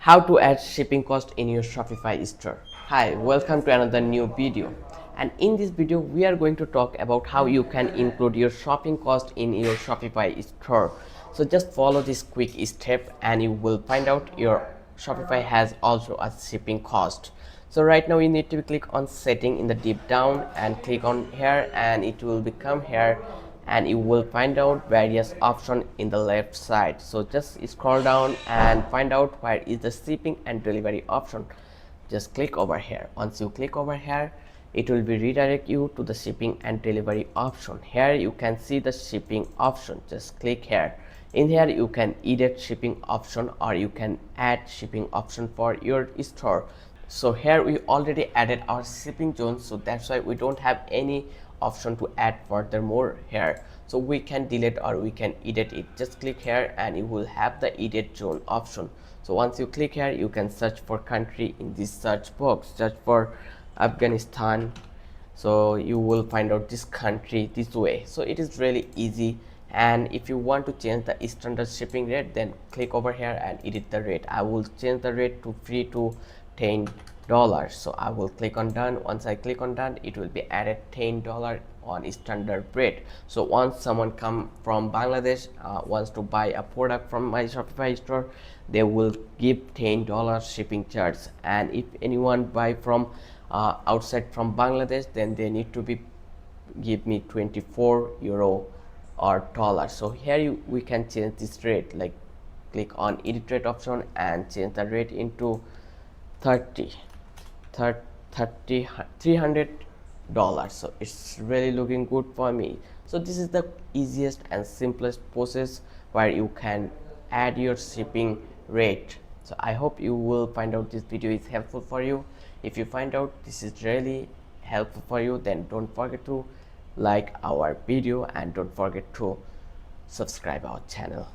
How to add shipping cost in your Shopify store. Hi, welcome to another new video. And in this video, we are going to talk about how you can include your shopping cost in your Shopify store. So just follow this quick step and you will find out your Shopify has also a shipping cost. So right now you need to click on setting in the deep down and click on here, and it will become here, and you will find out various options in the left side. So just scroll down and find out where is the shipping and delivery option. Just click over here. Once you click over here, it will be redirect you to the shipping and delivery option. Here you can see the shipping option. Just click here. In here you can edit shipping option or you can add shipping option for your store. So here we already added our shipping zone, so that's why we don't have any option to add furthermore here. So we can delete or we can edit it. Just click here and you will have the edit zone option. So once you click here, you can search for country in this search box. Search for Afghanistan. So you will find out this country this way. So it is really easy. And if you want to change the standard shipping rate, then click over here and edit the rate. I will change the rate to free to $10. So I will click on done. Once I click on done, it will be added $10 on standard rate. So once someone come from Bangladesh wants to buy a product from my Shopify store, they will give $10 shipping charge. And if anyone buy from outside from Bangladesh, then they need to be give me 24 euro or dollars. So here we can change this rate, like click on edit rate option and change the rate into 30 $300. So it's really looking good for me. So this is the easiest and simplest process where you can add your shipping rate. So I hope you will find out this video is helpful for you. If you find out this is really helpful for you, then don't forget to like our video and don't forget to subscribe our channel.